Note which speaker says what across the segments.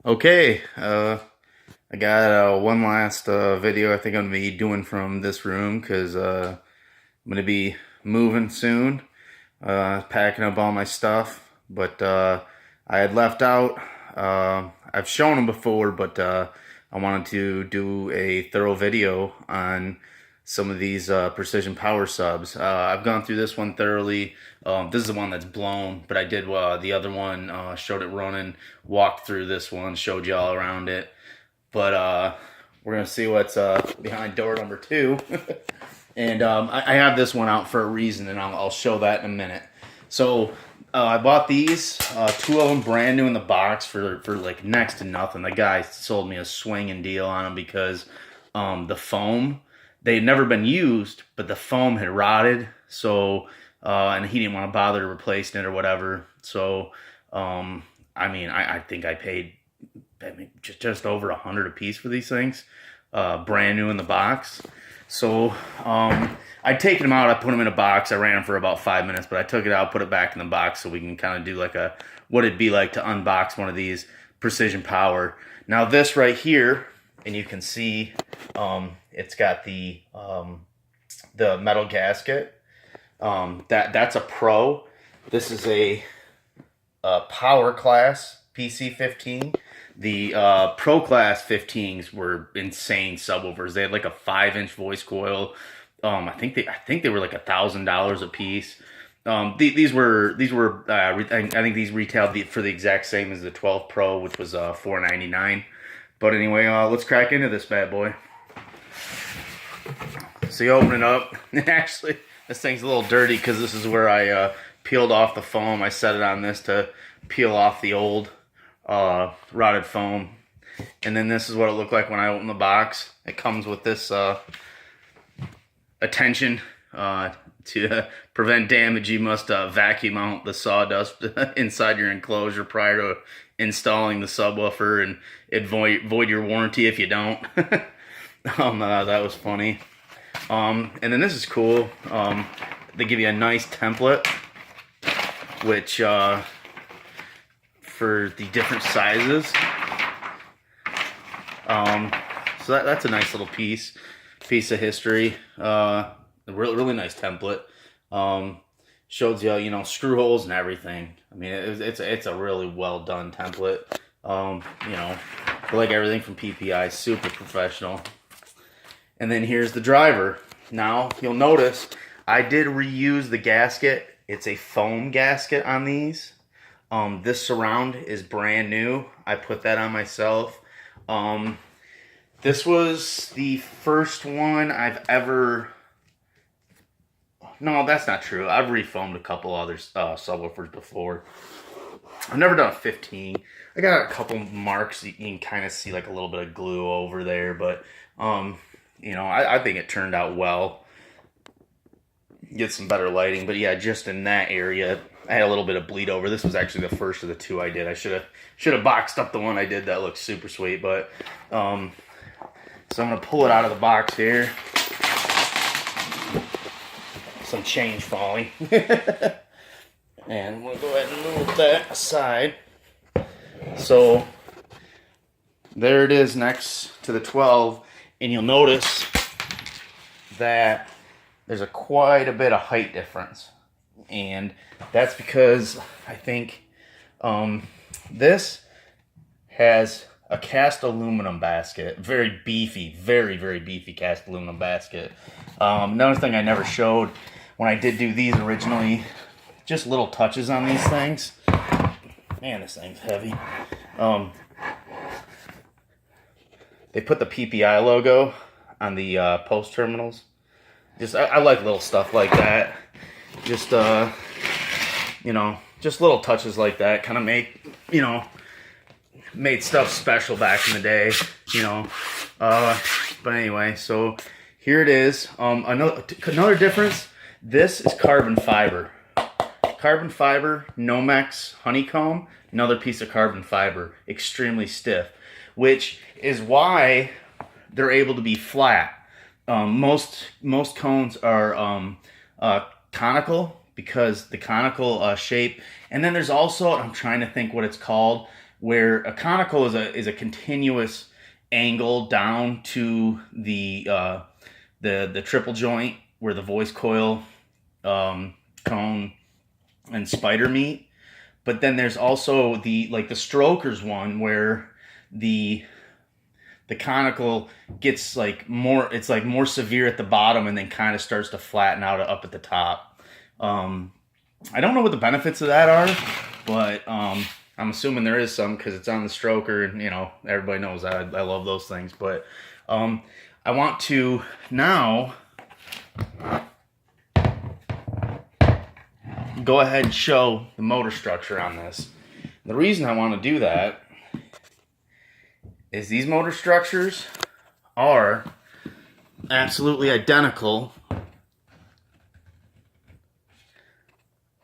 Speaker 1: Okay, I got one last video I think I'm going to be doing from this room because I'm going to be moving soon, packing up all my stuff, but I had left out, I've shown them before, but I wanted to do a thorough video on some of these precision power subs. I've gone through this one thoroughly. This is the one that's blown, but I did the other one, showed it running, walked through this one, showed you all around it. But we're going to see what's behind door number 2. And I have this one out for a reason, and I'll show that in a minute. So I bought these, 2 of them brand new in the box for like next to nothing. The guy sold me a swinging deal on them because the foam, they had never been used, but the foam had rotted. So, and he didn't want to bother replacing it or whatever. So, I mean, I think I paid just over $100 a piece for these things, brand new in the box. So, I'd taken them out, I put them in a box, I ran them for about 5 minutes, but I took it out, put it back in the box so we can kind of do like what it'd be like to unbox one of these Precision Power. Now this right here, and you can see, it's got the metal gasket. That's a Pro. This is a Power Class PC-15. The Pro Class 15s were insane subwoofers. They had like a 5-inch voice coil. I think they were like $1,000 a piece. I think these retailed for the exact same as the 12 Pro, which was $499. But anyway, let's crack into this bad boy. So you open it up, and actually this thing's a little dirty because this is where I peeled off the foam. I set it on this to peel off the old rotted foam. And then this is what it looked like when I opened the box. It comes with this attention to prevent damage. You must vacuum out the sawdust inside your enclosure prior to installing the subwoofer, and it void your warranty if you don't. That was funny. And then this is cool. They give you a nice template, which for the different sizes. So that's a nice little piece of history. A really nice template. Shows you, screw holes and everything. I mean, it's a really well done template. Like everything from PPI, super professional. And then here's the driver. Now you'll notice I did reuse the gasket. It's a foam gasket on these. This surround is brand new. I put that on myself. This was the first one I've ever... No, that's not true. I've refoamed a couple other subwoofers before. I've never done a 15. I got a couple marks. You can kind of see like a little bit of glue over there, but I think it turned out well. Get some better lighting, but yeah, just in that area, I had a little bit of bleed over. This was actually the first of the 2 I did. I should have boxed up the one I did. That looks super sweet, but so I'm gonna pull it out of the box here. Some change falling. And we'll go ahead and move that aside. So there it is next to the 12, and you'll notice that there's quite a bit of height difference, and that's because I think this has a cast aluminum basket, very beefy, very beefy cast aluminum basket. Another thing I never showed when I did do these originally, just little touches on these things. Man, this thing's heavy. They put the PPI logo on the post terminals. I like little stuff like that. Just just little touches like that kind of made stuff special back in the day, But anyway, so here it is. Another difference. This is carbon fiber. Carbon fiber, Nomex honeycomb, another piece of carbon fiber, extremely stiff, which is why they're able to be flat. Most cones are conical because the conical shape. And then there's also, I'm trying to think what it's called, where a conical is a continuous angle down to the triple joint where the voice coil, cone, and spider meet. But then there's also the strokers one where the conical gets like more, it's like more severe at the bottom and then kind of starts to flatten out up at the top. I don't know what the benefits of that are, but I'm assuming there is some because it's on the stroker, and everybody knows that I love those things. But I want to now go ahead and show the motor structure on this. The reason I want to do that is these motor structures are absolutely identical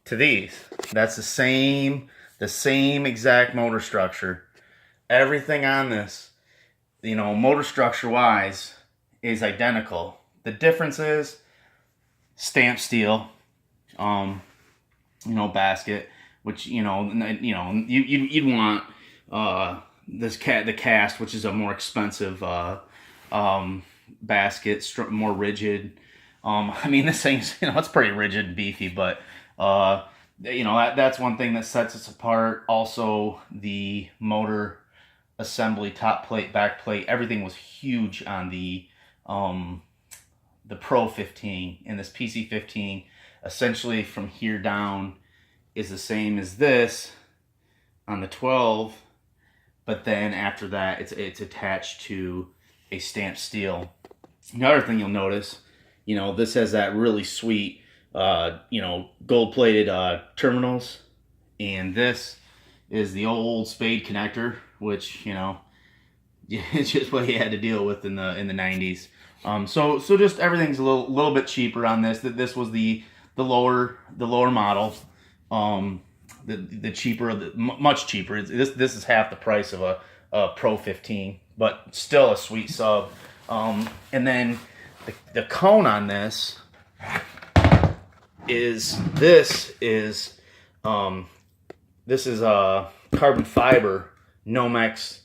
Speaker 1: to these. That's the same exact motor structure. Everything on this, motor structure wise, is identical. The difference is stamped steel, basket, which you'd want the cast, which is a more expensive basket, more rigid. This thing's it's pretty rigid and beefy, but that's one thing that sets us apart. Also, the motor assembly, top plate, back plate, everything was huge on the Pro 15, and this PC 15 essentially from here down is the same as this on the 12, but then after that it's attached to a stamped steel. Another thing you'll notice, this has that really sweet gold-plated terminals, and this is the old spade connector, which it's just what you had to deal with in the 90s. So just everything's a little bit cheaper on this. This was the lower model, the cheaper, much cheaper. This is half the price of a Pro 15, but still a sweet sub. And then the cone on this is carbon fiber, Nomex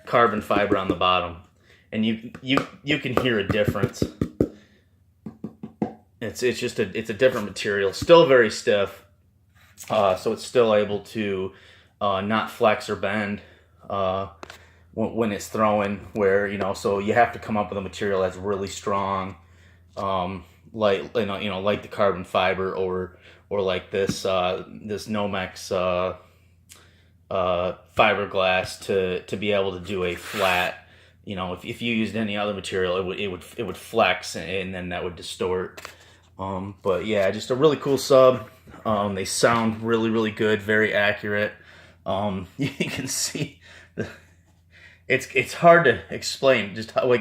Speaker 1: carbon fiber on the bottom, and you can hear a difference. It's a different material, still very stiff, so it's still able to not flex or bend when it's throwing. Where so you have to come up with a material that's really strong, like the carbon fiber or like this Nomex fiberglass to be able to do a flat. If you used any other material, it would flex, and then that would distort. But yeah, just a really cool sub. They sound really, really good, very accurate. You can see it's hard to explain just how,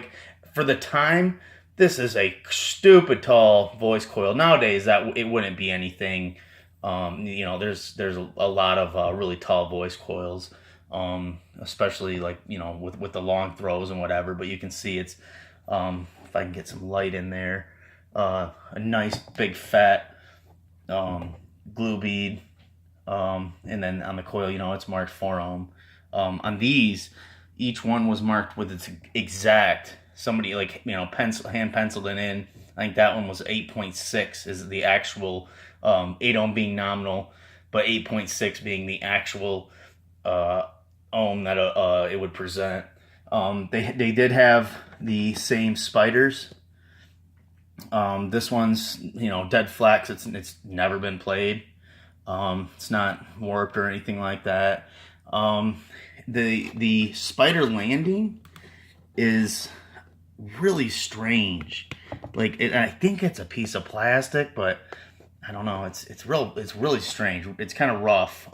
Speaker 1: for the time, this is a stupid tall voice coil. Nowadays that it wouldn't be anything. There's a lot of really tall voice coils, especially with the long throws and whatever. But you can see it's if I can get some light in there, a nice big fat glue bead, and then on the coil, it's marked 4 ohm. On these, each one was marked with its exact. Somebody hand penciled it in. I think that one was 8.6 is the actual, 8 ohm being nominal, but 8.6 being the actual ohm that it would present. They did have the same spiders. This one's dead flat. It's never been played. It's not warped or anything like that. The spider landing is really strange. I think it's a piece of plastic, but I don't know. It's really strange. It's kind of rough.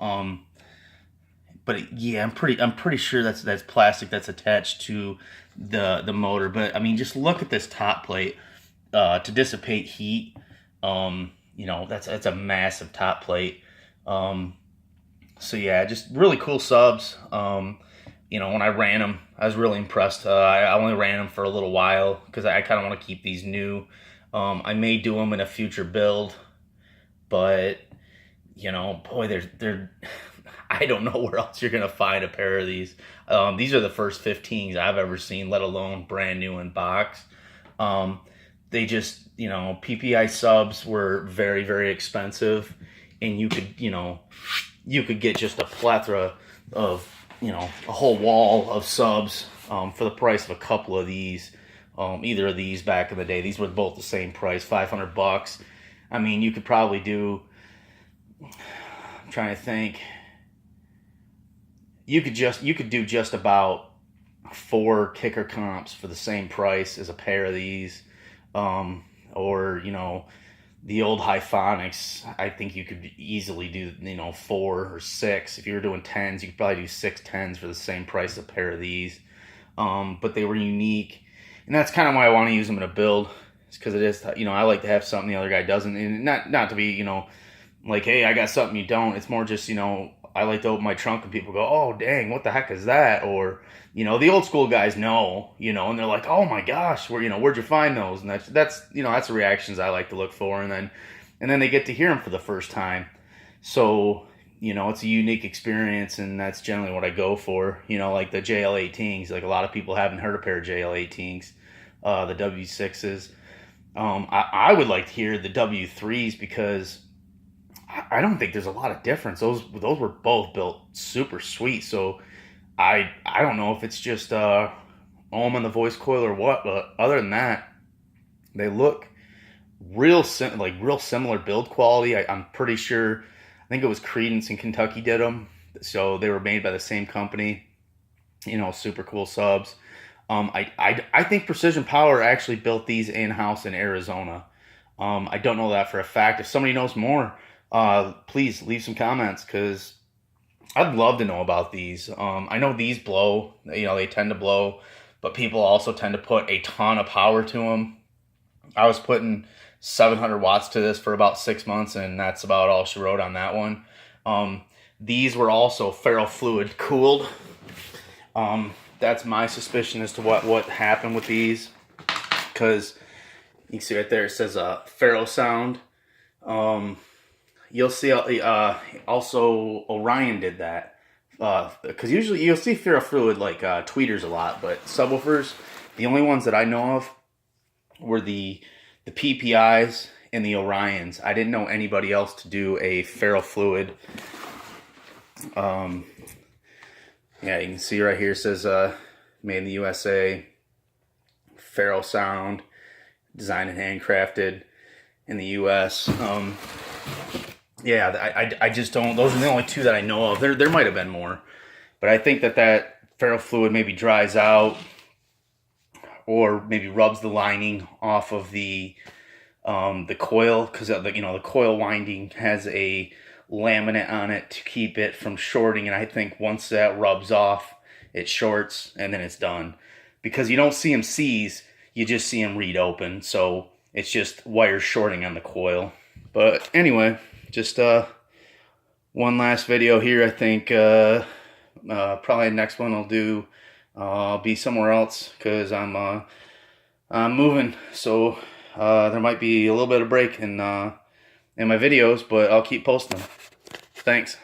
Speaker 1: But yeah, I'm pretty sure that's plastic that's attached to the motor. But just look at this top plate to dissipate heat. That's a massive top plate. So yeah, just really cool subs. When I ran them, I was really impressed. I only ran them for a little while because I kind of want to keep these new. I may do them in a future build, but boy, they're I don't know where else you're going to find a pair of these. These are the first 15s I've ever seen, let alone brand new in box. They just, you know, PPI subs were very, very expensive, and you could, you know, you could get just a plethora of, you know, a whole wall of subs for the price of a couple of these. Either of these back in the day, these were both the same price, $500. I mean, you could probably do, I'm trying to think, you could do just about 4 kicker comps for the same price as a pair of these. Or, you know, the old Hyphonics, I think you could easily do, you know, 4 or 6. If you were doing 10s, you could probably do 6 10s for the same price as a pair of these. But they were unique, and that's kind of why I want to use them in a build. It's because it is, you know, I like to have something the other guy doesn't, and not to be, you know, like, hey, I got something you don't. It's more just, you know, I like to open my trunk and people go, oh, dang, what the heck is that? Or, you know, the old school guys know, you know, and they're like, oh my gosh, where'd you find those? And that's you know, that's the reactions I like to look for. And then they get to hear them for the first time. So, you know, it's a unique experience, and that's generally what I go for. You know, like the JL18s, like a lot of people haven't heard a pair of JL18s, the W6s. I would like to hear the W3s, because I don't think there's a lot of difference. Those were both built super sweet. So I don't know if it's just ohm on the voice coil or what, but other than that, they look real similar build quality. I'm pretty sure, I think it was Credence in Kentucky did them, so they were made by the same company. You know, super cool subs. I think Precision Power actually built these in-house in Arizona. I don't know that for a fact. If somebody knows more, please leave some comments, because I'd love to know about these. I know these blow, you know, they tend to blow, but people also tend to put a ton of power to them. I was putting 700 watts to this for about 6 months, and that's about all she wrote on that one. These were also ferrofluid cooled. That's my suspicion as to what happened with these, because you can see right there it says ferro sound. You'll see also Orion did that, because usually you'll see ferrofluid like tweeters a lot, but subwoofers, the only ones that I know of were the PPIs and the Orions. I didn't know anybody else to do a ferrofluid. Yeah, you can see right here it says made in the USA, ferro sound, designed and handcrafted in the US. Yeah, I just don't, those are the only two that I know of. There might have been more, but I think that ferrofluid maybe dries out, or maybe rubs the lining off of the coil, because you know, the coil winding has a laminate on it to keep it from shorting, and I think once that rubs off, it shorts, and then it's done. Because you don't see them seize, you just see them read open, so it's just wires shorting on the coil. But anyway, just one last video here. I think probably the next one I'll be somewhere else, because I'm moving, so there might be a little bit of break in my videos, but I'll keep posting them. Thanks.